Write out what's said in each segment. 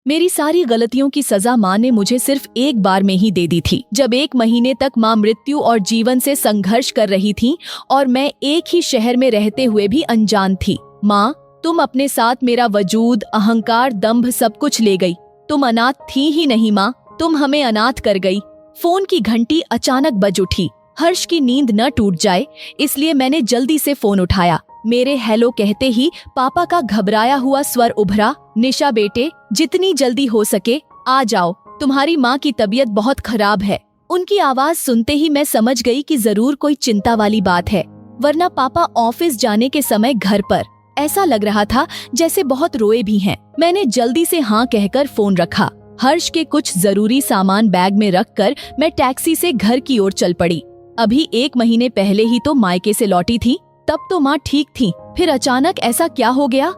मेरी सारी गलतियों की सजा माँ ने मुझे सिर्फ एक बार में ही दे दी थी, जब 1 महीने तक माँ मृत्यु और जीवन से संघर्ष कर रही थी और मैं एक ही शहर में रहते हुए भी अनजान थी। माँ, तुम अपने साथ मेरा वजूद, अहंकार, दंभ सब कुछ ले गई। तुम अनाथ थी ही नहीं माँ, तुम हमें अनाथ कर गई। फोन की घंटी अचानक बज उठी। हर्ष की नींद न टूट जाए इसलिए मैंने जल्दी से फोन उठाया। मेरे हेलो कहते ही पापा का घबराया हुआ स्वर उभरा। निशा बेटे, जितनी जल्दी हो सके आ जाओ, तुम्हारी माँ की तबीयत बहुत खराब है। उनकी आवाज सुनते ही मैं समझ गई कि जरूर कोई चिंता वाली बात है, वरना पापा ऑफिस जाने के समय घर पर ऐसा लग रहा था जैसे बहुत रोए भी हैं। मैंने जल्दी से हाँ कहकर फोन रखा। हर्ष के कुछ जरूरी सामान बैग में रखकर मैं टैक्सी से घर की ओर चल पड़ी। अभी 1 महीने पहले ही तो मायके से लौटी थी, तब तो माँ ठीक थी, फिर अचानक ऐसा क्या हो गया।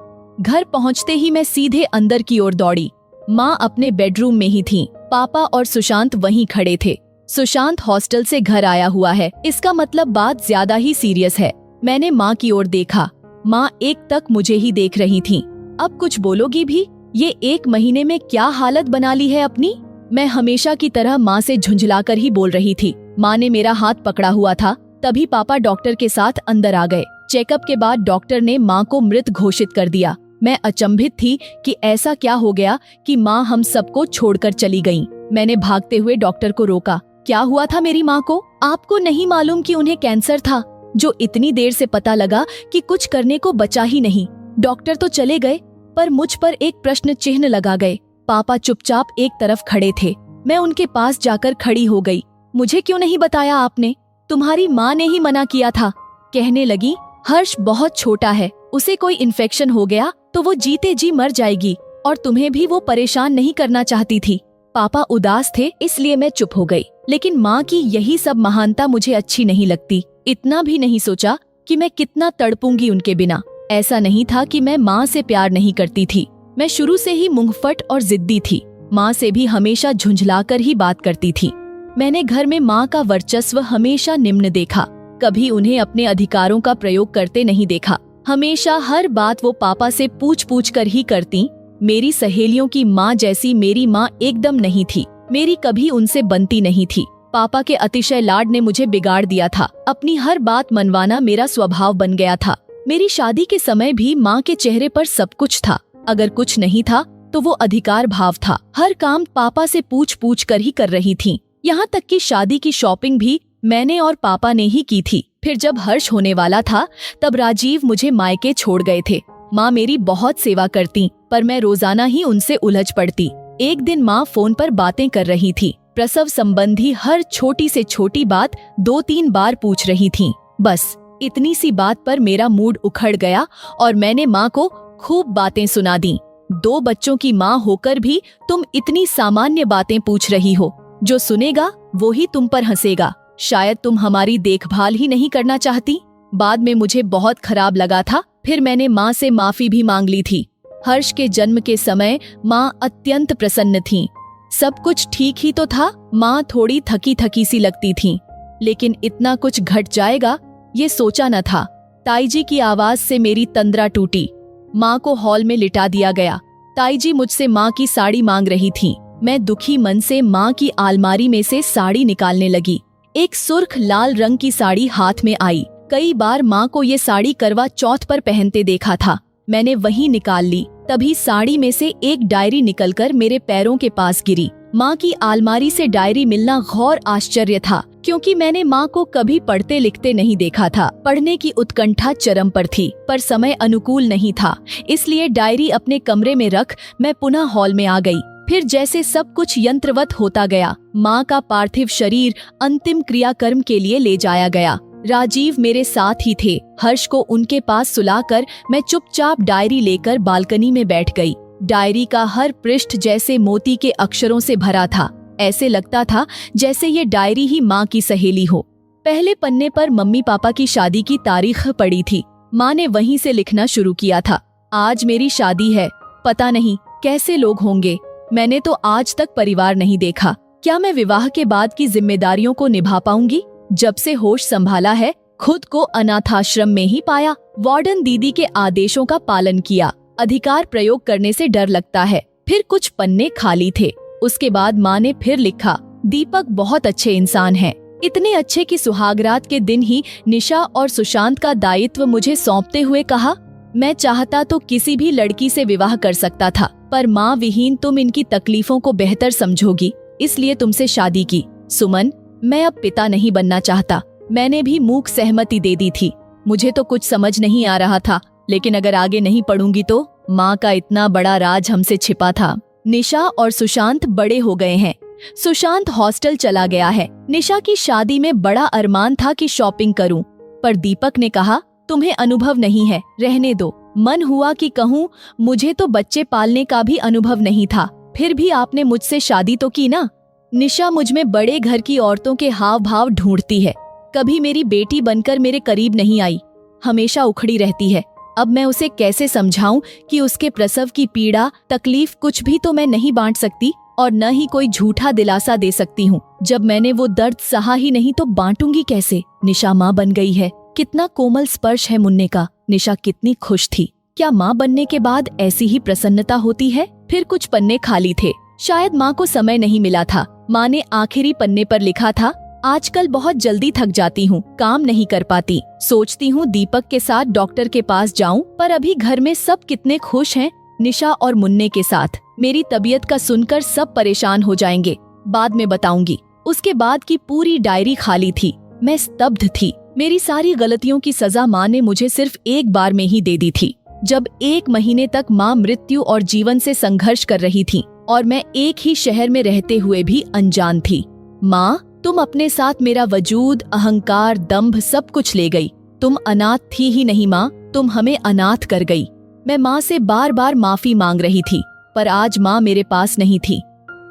घर पहुँचते ही मैं सीधे अंदर की ओर दौड़ी। माँ अपने बेडरूम में ही थीं। पापा और सुशांत वहीं खड़े थे। सुशांत हॉस्टल से घर आया हुआ है, इसका मतलब बात ज्यादा ही सीरियस है। मैंने माँ की ओर देखा। माँ एक तक मुझे ही देख रही थीं। अब कुछ बोलोगी भी? ये 1 महीने में क्या हालत बना ली है अपनी? मैं हमेशा की तरह माँ से झुंझलाकर ही बोल रही थी। माँ ने मेरा हाथ पकड़ा हुआ था, तभी पापा डॉक्टर के साथ अंदर आ गए। चेकअप के बाद डॉक्टर ने माँ को मृत घोषित कर दिया। मैं अचंभित थी कि ऐसा क्या हो गया कि माँ हम सबको छोड़कर चली गईं। मैंने भागते हुए डॉक्टर को रोका। क्या हुआ था मेरी माँ को? आपको नहीं मालूम कि उन्हें कैंसर था, जो इतनी देर से पता लगा कि कुछ करने को बचा ही नहीं। डॉक्टर तो चले गए पर मुझ पर एक प्रश्न चिन्ह लगा गए। पापा चुपचाप एक तरफ खड़े थे। मैं उनके पास जाकर खड़ी हो गई। मुझे क्यों नहीं बताया आपने? तुम्हारी माँ ने ही मना किया था। कहने लगी, हर्ष बहुत छोटा है, उसे कोई इन्फेक्शन हो गया तो वो जीते जी मर जाएगी और तुम्हें भी वो परेशान नहीं करना चाहती थी। पापा उदास थे इसलिए मैं चुप हो गई। लेकिन माँ की यही सब महानता मुझे अच्छी नहीं लगती। इतना भी नहीं सोचा कि मैं कितना तड़पूंगी उनके बिना। ऐसा नहीं था कि मैं माँ से प्यार नहीं करती थी। मैं शुरू से ही मुंहफट और जिद्दी थी। माँ से भी हमेशा झुंझलाकर ही बात करती थी। मैंने घर में माँ का वर्चस्व हमेशा निम्न देखा। कभी उन्हें अपने अधिकारों का प्रयोग करते नहीं देखा। हमेशा हर बात वो पापा से पूछ पूछ कर ही करती। मेरी सहेलियों की माँ जैसी मेरी माँ एकदम नहीं थी। मेरी कभी उनसे बनती नहीं थी। पापा के अतिशय लाड ने मुझे बिगाड़ दिया था। अपनी हर बात मनवाना मेरा स्वभाव बन गया था। मेरी शादी के समय भी माँ के चेहरे पर सब कुछ था। अगर कुछ नहीं था तो वो अधिकार भाव था। हर काम पापा से पूछ पूछ कर ही कर रही थी। यहाँ तक कि शादी की शॉपिंग भी मैंने और पापा ने ही की थी। फिर जब हर्ष होने वाला था तब राजीव मुझे मायके छोड़ गए थे। माँ मेरी बहुत सेवा करती पर मैं रोजाना ही उनसे उलझ पड़ती। एक दिन माँ फोन पर बातें कर रही थी। प्रसव संबंधी हर छोटी से छोटी बात 2-3 बार पूछ रही थीं। बस इतनी सी बात पर मेरा मूड उखड़ गया और मैंने माँ को खूब बातें सुना दी। 2 बच्चों की माँ होकर भी तुम इतनी सामान्य बातें पूछ रही हो। जो सुनेगा वो ही तुम पर हंसेगा। शायद तुम हमारी देखभाल ही नहीं करना चाहती। बाद में मुझे बहुत खराब लगा था। फिर मैंने माँ से माफी भी मांग ली थी। हर्ष के जन्म के समय माँ अत्यंत प्रसन्न थीं। सब कुछ ठीक ही तो था। माँ थोड़ी थकी थकी सी लगती थीं, लेकिन इतना कुछ घट जाएगा ये सोचा न था। ताईजी की आवाज से मेरी तंद्रा टूटी। माँ को हॉल में लिटा दिया गया। ताईजी मुझसे माँ की साड़ी मांग रही थी। मैं दुखी मन से माँ की अलमारी में से साड़ी निकालने लगी। एक सुर्ख लाल रंग की साड़ी हाथ में आई। कई बार माँ को ये साड़ी करवा चौथ पर पहनते देखा था। मैंने वही निकाल ली। तभी साड़ी में से एक डायरी निकलकर मेरे पैरों के पास गिरी। माँ की अलमारी से डायरी मिलना घोर आश्चर्य था, क्योंकि मैंने माँ को कभी पढ़ते लिखते नहीं देखा था। पढ़ने की उत्कंठा चरम पर थी, पर समय अनुकूल नहीं था, इसलिए डायरी अपने कमरे में रख मैं पुनः हॉल में आ गई। फिर जैसे सब कुछ यंत्रवत होता गया। माँ का पार्थिव शरीर अंतिम क्रियाकर्म के लिए ले जाया गया। राजीव मेरे साथ ही थे। हर्ष को उनके पास सुलाकर मैं चुपचाप डायरी लेकर बालकनी में बैठ गई। डायरी का हर पृष्ठ जैसे मोती के अक्षरों से भरा था। ऐसे लगता था जैसे ये डायरी ही माँ की सहेली हो। पहले पन्ने पर मम्मी पापा की शादी की तारीख पड़ी थी। माँ ने वहीं से लिखना शुरू किया था। आज मेरी शादी है, पता नहीं कैसे लोग होंगे। मैंने तो आज तक परिवार नहीं देखा। क्या मैं विवाह के बाद की जिम्मेदारियों को निभा पाऊंगी? जब से होश संभाला है, खुद को अनाथाश्रम में ही पाया। वार्डन दीदी के आदेशों का पालन किया। अधिकार प्रयोग करने से डर लगता है। फिर कुछ पन्ने खाली थे। उसके बाद माँ ने फिर लिखा, दीपक बहुत अच्छे इंसान हैं, इतने अच्छे कि सुहागरात के दिन ही निशा और सुशांत का दायित्व मुझे सौंपते हुए कहा, मैं चाहता तो किसी भी लड़की से विवाह कर सकता था, पर माँ विहीन तुम इनकी तकलीफों को बेहतर समझोगी, इसलिए तुमसे शादी की। सुमन, मैं अब पिता नहीं बनना चाहता। मैंने भी मूक सहमति दे दी थी। मुझे तो कुछ समझ नहीं आ रहा था, लेकिन अगर आगे नहीं पढ़ूंगी तो माँ का इतना बड़ा राज हमसे छिपा था। निशा और सुशांत बड़े हो गए हैं। सुशांत हॉस्टल चला गया है। निशा की शादी में बड़ा अरमान था कि शॉपिंग करूं, पर दीपक ने कहा, तुम्हें अनुभव नहीं है, रहने दो। मन हुआ कि कहूँ, मुझे तो बच्चे पालने का भी अनुभव नहीं था, फिर भी आपने मुझसे शादी तो की ना। निशा मुझ में बड़े घर की औरतों के हाव भाव ढूंढती है। कभी मेरी बेटी बनकर मेरे करीब नहीं आई, हमेशा उखड़ी रहती है। अब मैं उसे कैसे समझाऊं कि उसके प्रसव की पीड़ा, तकलीफ कुछ भी तो मैं नहीं बांट सकती और न ही कोई झूठा दिलासा दे सकती हूँ। जब मैंने वो दर्द सहा ही नहीं तो बांटूंगी कैसे। निशा माँ बन गई है। कितना कोमल स्पर्श है मुन्ने का। निशा कितनी खुश थी। क्या माँ बनने के बाद ऐसी ही प्रसन्नता होती है? फिर कुछ पन्ने खाली थे। शायद माँ को समय नहीं मिला था। माँ ने आखिरी पन्ने पर लिखा था, आजकल बहुत जल्दी थक जाती हूँ, काम नहीं कर पाती। सोचती हूँ दीपक के साथ डॉक्टर के पास जाऊँ, पर अभी घर में सब कितने खुश हैं निशा और मुन्ने के साथ। मेरी तबीयत का सुनकर सब परेशान हो जाएंगे, बाद में बताऊंगी। उसके बाद की पूरी डायरी खाली थी। मैं स्तब्ध थी। मेरी सारी गलतियों की सजा माँ ने मुझे सिर्फ एक बार में ही दे दी थी। जब 1 महीने तक माँ मृत्यु और जीवन से संघर्ष कर रही थी और मैं एक ही शहर में रहते हुए भी अनजान थी। माँ, तुम अपने साथ मेरा वजूद, अहंकार, दंभ सब कुछ ले गई। तुम अनाथ थी ही नहीं माँ, तुम हमें अनाथ कर गई। मैं माँ से बार बार माफी मांग रही थी, पर आज माँ मेरे पास नहीं थी।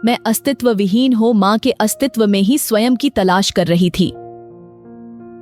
मैं अस्तित्व विहीन हो माँ के अस्तित्व में ही स्वयं की तलाश कर रही थी।